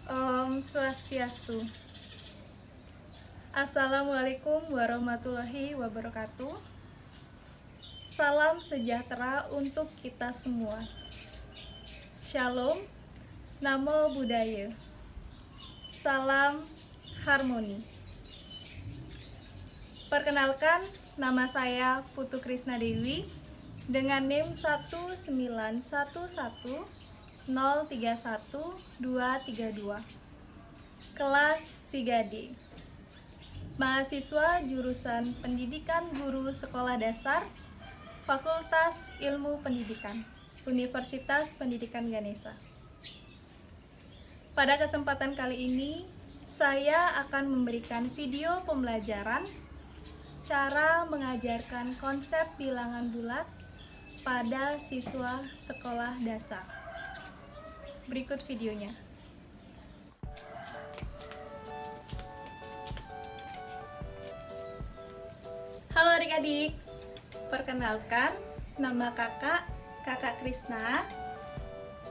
Om Swastiastu. Assalamualaikum warahmatullahi wabarakatuh. Salam sejahtera untuk kita semua. Shalom, Namo Buddhaya. Salam harmoni. Perkenalkan, nama saya Putu Krisna Dewi dengan NIM 191031232, kelas 3D. Mahasiswa jurusan Pendidikan Guru Sekolah Dasar, Fakultas Ilmu Pendidikan, Universitas Pendidikan Ganesha. Pada kesempatan kali ini, saya akan memberikan video pembelajaran cara mengajarkan konsep bilangan bulat pada siswa sekolah dasar. Berikut videonya. Halo adik-adik, perkenalkan, nama kakak Krisna.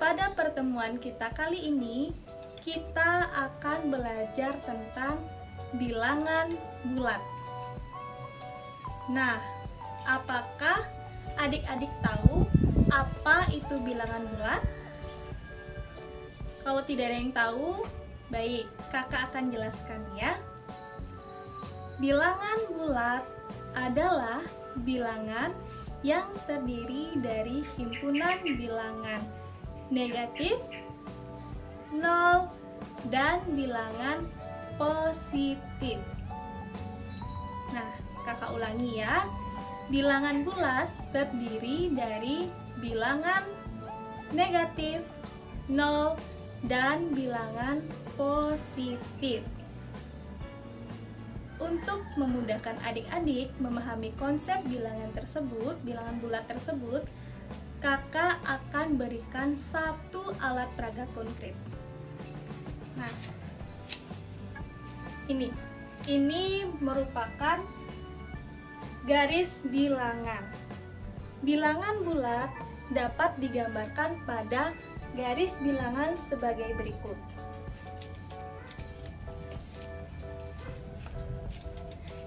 Pada pertemuan kita kali ini, kita akan belajar tentang bilangan bulat. Nah, apakah adik-adik tahu apa itu bilangan bulat? Kalau tidak ada yang tahu, baik, kakak akan jelaskan ya. Bilangan bulat adalah bilangan yang terdiri dari himpunan bilangan negatif, nol, dan bilangan positif. Nah, kakak ulangi ya. Bilangan bulat terdiri dari bilangan negatif, nol, dan bilangan positif. Untuk memudahkan adik-adik memahami konsep bilangan bulat tersebut, kakak akan berikan satu alat peraga konkret. Nah, ini merupakan garis bilangan. Bilangan bulat dapat digambarkan pada garis bilangan sebagai berikut.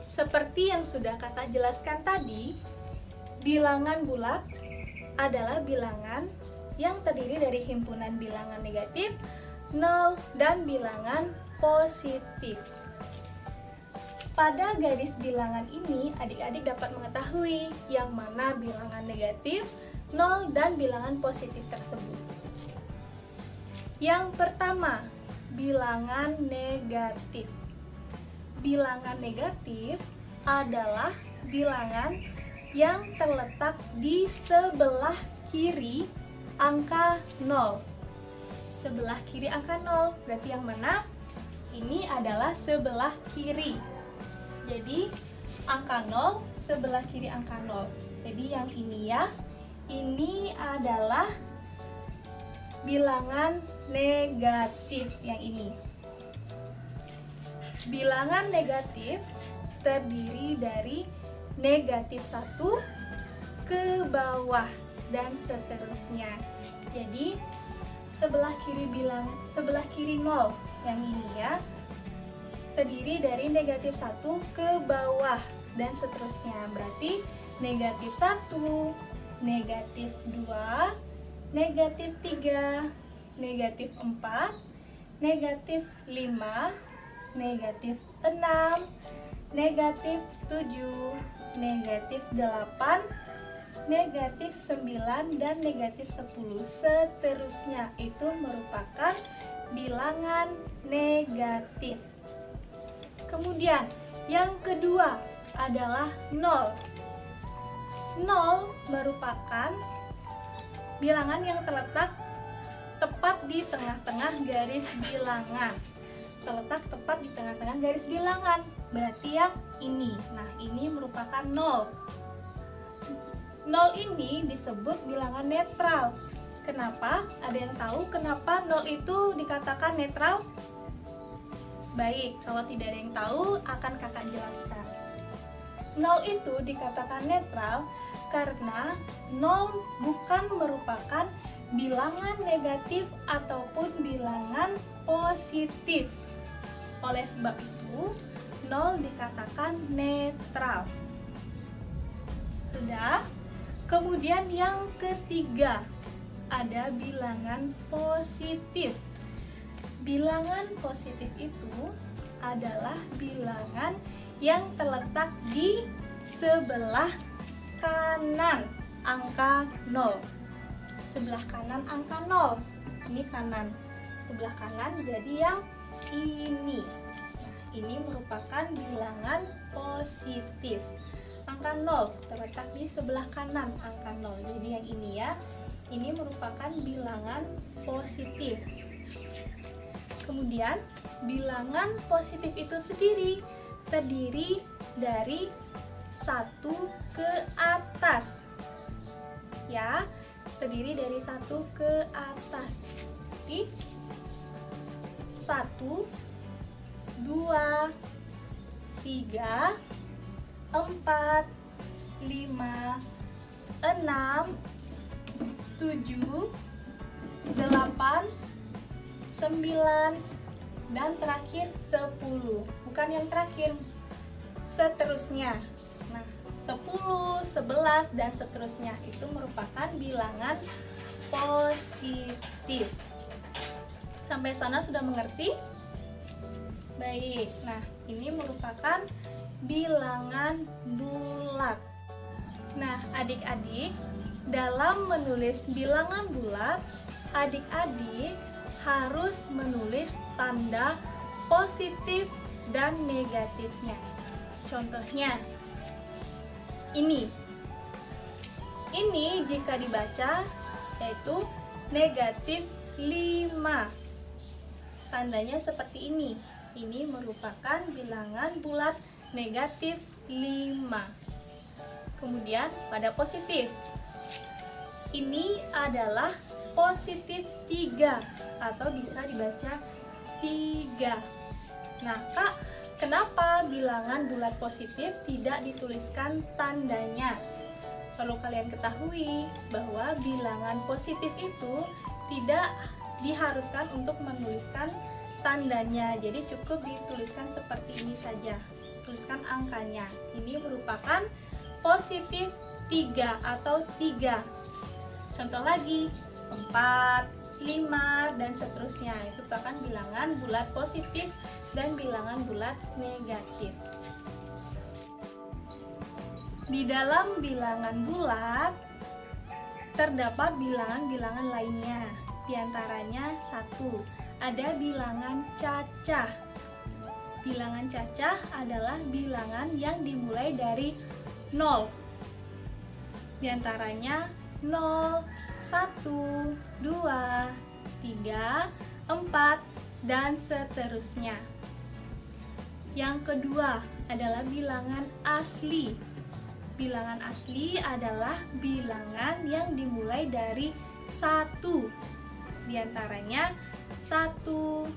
Seperti yang sudah kakak jelaskan tadi, bilangan bulat adalah bilangan yang terdiri dari himpunan bilangan negatif, nol, dan bilangan positif. Pada garis bilangan ini, adik-adik dapat mengetahui yang mana bilangan negatif, nol, dan bilangan positif tersebut. Yang pertama, bilangan negatif. Bilangan negatif adalah bilangan yang terletak di sebelah kiri angka 0. Sebelah kiri angka 0, berarti yang mana? Ini adalah sebelah kiri. Jadi, angka 0, sebelah kiri angka 0. Jadi, yang ini ya, ini adalah bilangan negatif yang ini. Bilangan negatif terdiri dari negatif 1 ke bawah dan seterusnya. Jadi sebelah kiri 0 yang ini ya, terdiri dari negatif 1 ke bawah dan seterusnya. Berarti negatif 1, negatif 2, negatif 3, negatif 4, negatif 5, negatif 6, negatif 7, negatif 8, negatif 9, dan negatif 10. Seterusnya itu merupakan bilangan negatif. Kemudian yang kedua adalah 0. 0 merupakan bilangan yang terletak tepat di tengah-tengah garis bilangan. Terletak tepat di tengah-tengah garis bilangan, berarti yang ini. Nah, ini merupakan 0. 0 ini disebut bilangan netral. Kenapa? Ada yang tahu kenapa 0 itu dikatakan netral? Baik, kalau tidak ada yang tahu, akan kakak jelaskan. 0 itu dikatakan netral karena 0 bukan merupakan bilangan negatif ataupun bilangan positif. Oleh sebab itu, 0 dikatakan netral. Sudah? Kemudian yang ketiga, ada bilangan positif. Bilangan positif itu adalah bilangan yang terletak di sebelah kanan angka 0. Sebelah kanan angka 0. Ini kanan. Sebelah kanan jadi yang ini. Nah, ini merupakan bilangan positif. Angka 0 terletak di sebelah kanan angka 0. Jadi yang ini ya. Ini merupakan bilangan positif. Kemudian, bilangan positif itu sendiri terdiri dari 1 ke atas. Ya, terdiri dari 1 ke atas. Jadi 1, 2, 3, 4, 5, 6, 7, 8, 9, dan terakhir 10. Bukan yang terakhir, seterusnya. Nah, 10, 11, dan seterusnya itu merupakan bilangan positif. Sampai sana sudah mengerti? Baik, nah ini merupakan bilangan bulat. Nah, adik-adik, dalam menulis bilangan bulat, adik-adik harus menulis tanda positif dan negatifnya. Contohnya, ini jika dibaca yaitu negatif 5. Tandanya seperti ini. Ini merupakan bilangan bulat negatif 5. Kemudian pada positif, ini adalah positif 3 atau bisa dibaca 3. Nah, Kak, kenapa bilangan bulat positif tidak dituliskan tandanya? Perlu kalian ketahui bahwa bilangan positif itu tidak diharuskan untuk menuliskan tandanya. Jadi cukup dituliskan seperti ini saja. Tuliskan angkanya. Ini merupakan positif 3 atau 3. Contoh lagi, 4, 5, dan seterusnya. Itu merupakan bilangan bulat positif dan bilangan bulat negatif. Di dalam bilangan bulat terdapat bilangan-bilangan lainnya. Di antaranya 1, ada bilangan cacah. Bilangan cacah adalah bilangan yang dimulai dari 0. Di antaranya 0, 1, 2, 3, 4, dan seterusnya. Yang kedua adalah bilangan asli. Bilangan asli adalah bilangan yang dimulai dari 1. Di antaranya 1, 2,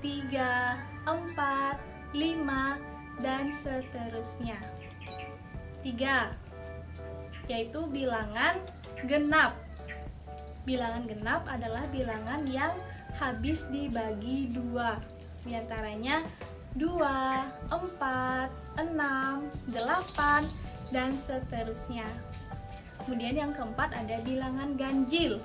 3, 4, 5, dan seterusnya. 3, yaitu bilangan genap. Bilangan genap adalah bilangan yang habis dibagi 2. Di antaranya 2, 4, 6, 8, dan seterusnya. Kemudian yang keempat ada bilangan ganjil.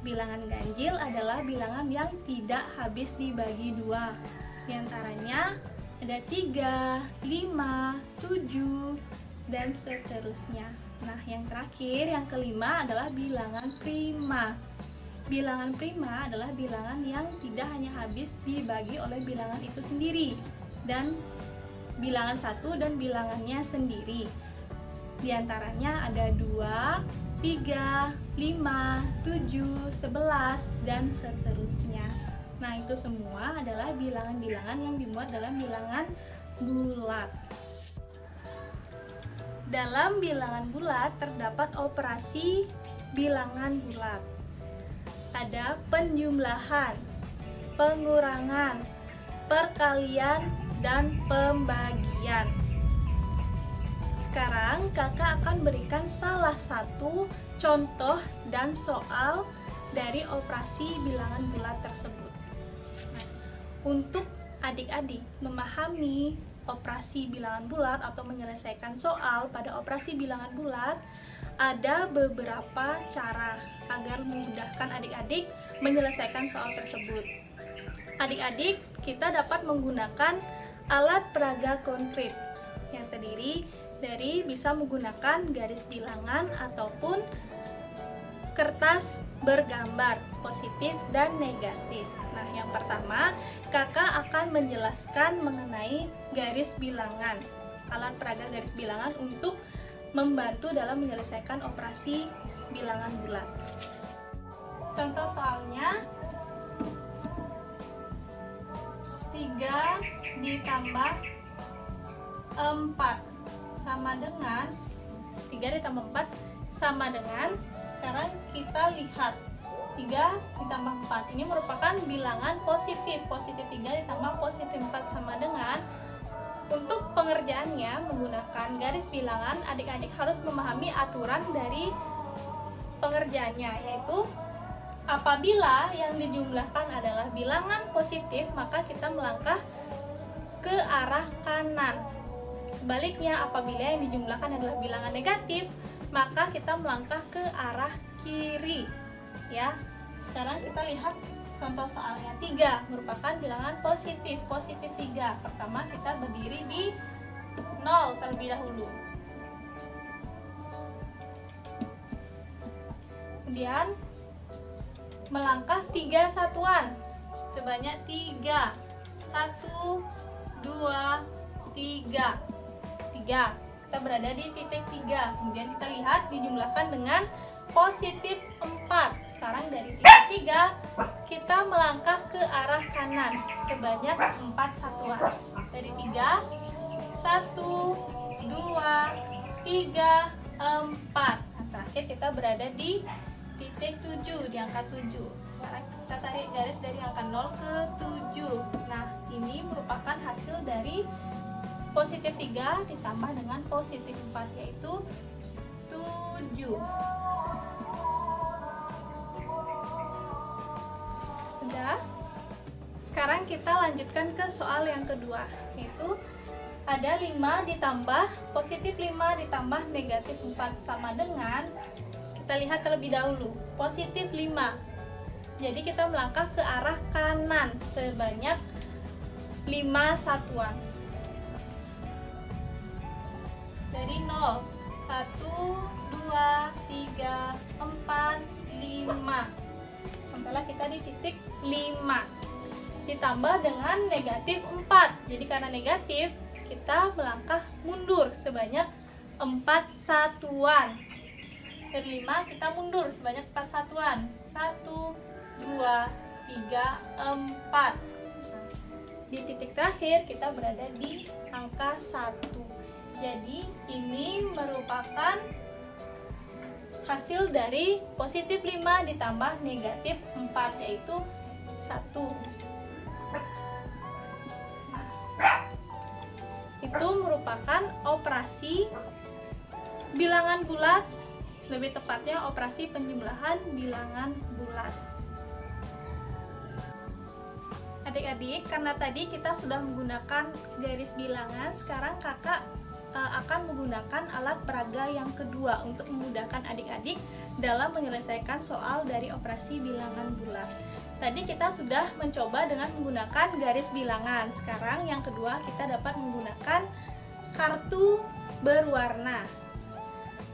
Bilangan ganjil adalah bilangan yang tidak habis dibagi 2. Di antaranya ada 3, 5, 7, dan seterusnya. Nah, yang terakhir, yang kelima adalah bilangan prima. Bilangan prima adalah bilangan yang tidak hanya habis dibagi oleh bilangan itu sendiri, dan bilangan satu dan bilangannya sendiri. Di antaranya ada 2, 3, 5, 7, 11, dan seterusnya. Nah, itu semua adalah bilangan-bilangan yang dimuat dalam bilangan bulat. Dalam bilangan bulat terdapat operasi bilangan bulat. Ada penjumlahan, pengurangan, perkalian, dan pembagian. Sekarang kakak akan berikan salah satu contoh dan soal dari operasi bilangan bulat tersebut. Nah, untuk adik-adik memahami operasi bilangan bulat atau menyelesaikan soal pada operasi bilangan bulat, ada beberapa cara agar memudahkan adik-adik menyelesaikan soal tersebut. Adik-adik, kita dapat menggunakan alat peraga konkret yang terdiri dari bisa menggunakan garis bilangan ataupun kertas bergambar positif dan negatif. Nah, yang pertama, kakak akan menjelaskan mengenai garis bilangan, alat peraga garis bilangan untuk membantu dalam menyelesaikan operasi bilangan bulat. Contoh soalnya, 3 ditambah 4 sama dengan 3 ditambah 4 sama dengan, sekarang kita lihat 3 ditambah 4 ini merupakan bilangan positif. Positif 3 ditambah positif 4 sama dengan. Untuk pengerjaannya menggunakan garis bilangan, adik-adik harus memahami aturan dari pengerjaannya, yaitu apabila yang dijumlahkan adalah bilangan positif, maka kita melangkah ke arah kanan. Sebaliknya, apabila yang dijumlahkan adalah bilangan negatif, maka kita melangkah ke arah kiri. Ya, sekarang kita lihat contoh soalnya. 3 merupakan bilangan positif, positif 3. Pertama kita berdiri di 0 terlebih dahulu. Kemudian melangkah 3 satuan sebanyak 3. 1, 2, 3. 3. Kita berada di titik 3. Kemudian kita lihat dijumlahkan dengan positif 4. Sekarang dari titik 3 kita melangkah ke arah kanan sebanyak 4 satuan. Dari 3, 1, 2, 3, 4. Nah, terakhir kita berada di titik 7, di angka 7. Sekarang kita tarik garis dari angka 0 ke 7. Nah, ini merupakan hasil dari positif 3 ditambah dengan positif 4, yaitu 7. Sudah? Sekarang kita lanjutkan ke soal yang kedua, yaitu ada 5 ditambah positif 5 ditambah negatif 4 sama dengan, kita lihat terlebih dahulu, positif 5. Jadi kita melangkah ke arah kanan sebanyak 5 satuan. Dari 0, 1, 2, 3, 4, 5. Sampailah kita di titik 5. Ditambah dengan negatif 4. Jadi karena negatif, kita melangkah mundur sebanyak 4 satuan. Dari 5 kita mundur sebanyak 4 satuan. 1, 2, 3, 4. Di titik terakhir kita berada di angka 1. Jadi ini merupakan hasil dari positif 5 ditambah negatif 4, yaitu 1. Itu merupakan operasi bilangan bulat, lebih tepatnya operasi penjumlahan bilangan bulat. Adik-adik, karena tadi kita sudah menggunakan garis bilangan, sekarang kakak akan menggunakan alat peraga yang kedua untuk memudahkan adik-adik dalam menyelesaikan soal dari operasi bilangan bulat. Tadi kita sudah mencoba dengan menggunakan garis bilangan. Sekarang yang kedua kita dapat menggunakan kartu berwarna.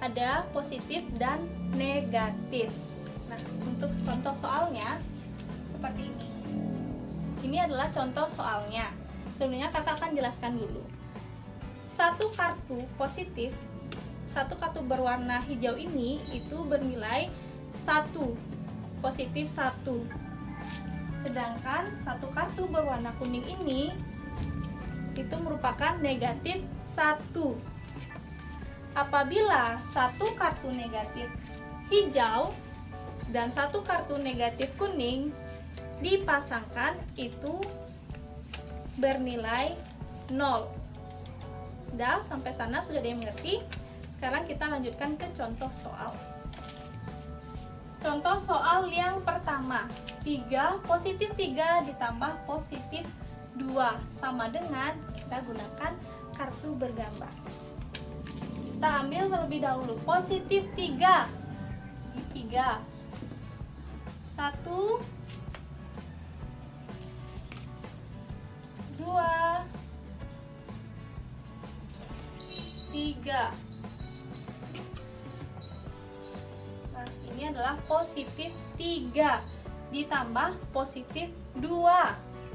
Ada positif dan negatif. Nah, untuk contoh soalnya seperti ini. Ini adalah contoh soalnya. Sebelumnya kakak akan jelaskan dulu. Satu kartu positif, satu kartu berwarna hijau ini itu bernilai 1, positif 1. Sedangkan satu kartu berwarna kuning ini itu merupakan negatif 1. Apabila satu kartu negatif hijau dan satu kartu negatif kuning dipasangkan, itu bernilai 0. Udah, sampai sana sudah ada yang mengerti? Sekarang kita lanjutkan ke contoh soal. Contoh soal yang pertama, 3 positif 3 ditambah positif 2 sama dengan, kita gunakan kartu bergambar. Kita ambil terlebih dahulu positif 3 di 3, 1, 2, 3. Nah, ini adalah positif 3 ditambah positif 2.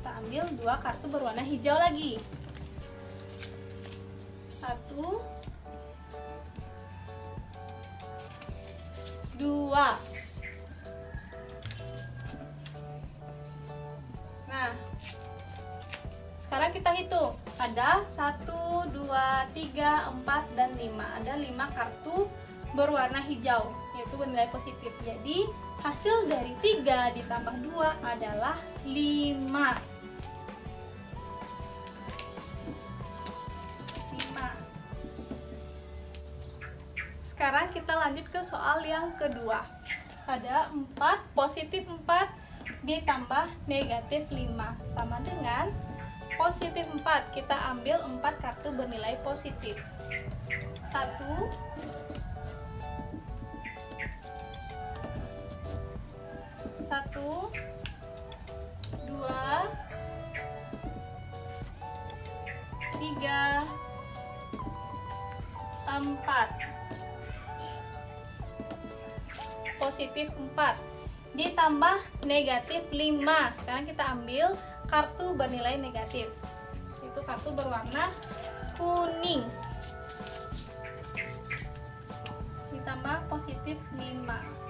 Kita ambil 2 kartu berwarna hijau lagi. 1, 2. Nah, sekarang kita hitung. Ada 1, 2, 3, 4, dan 5. Ada 5 kartu berwarna hijau, yaitu bernilai positif. Jadi, hasil dari 3 ditambah 2 adalah 5. 5. Sekarang kita lanjut ke soal yang kedua. Ada 4 positif 4 ditambah negatif 5 sama dengan positif 4. Kita ambil 4 kartu bernilai positif. 1, 2, 3, 4. Positif 4 ditambah negatif 5. Sekarang kita ambil kartu bernilai negatif. Itu kartu berwarna kuning. Ditambah positif 5.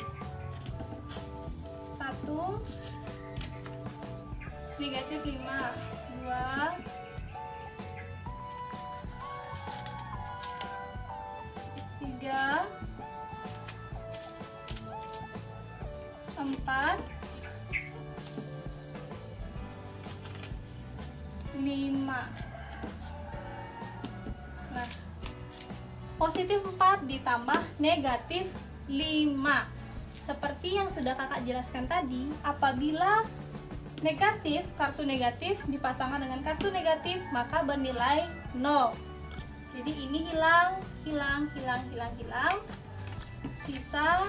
1, negatif 5, 2, 3, 4, 5. Nah, positif 4 ditambah negatif 5. Seperti yang sudah kakak jelaskan tadi, apabila negatif, kartu negatif dipasangkan dengan kartu negatif, maka bernilai 0. Jadi ini hilang, hilang, hilang, hilang, hilang. Sisa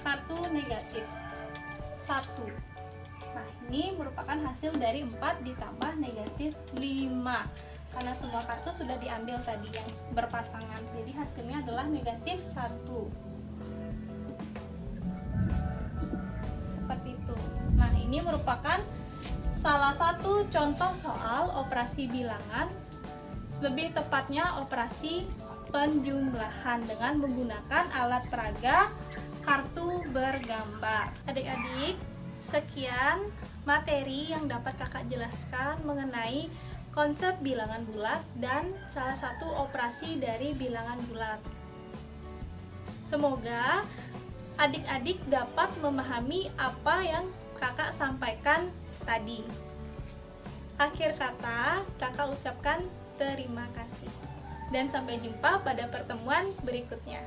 kartu negatif 1. Nah, ini merupakan hasil dari 4 ditambah negatif 5. Karena semua kartu sudah diambil tadi yang berpasangan. Jadi hasilnya adalah negatif 1. Seperti itu. Nah, ini merupakan salah satu contoh soal operasi bilangan, lebih tepatnya operasi penjumlahan dengan menggunakan alat peraga kartu bergambar. Adik-adik, sekian materi yang dapat kakak jelaskan mengenai konsep bilangan bulat dan salah satu operasi dari bilangan bulat. Semoga adik-adik dapat memahami apa yang kakak sampaikan tadi. Akhir kata, kakak ucapkan terima kasih. Dan sampai jumpa pada pertemuan berikutnya.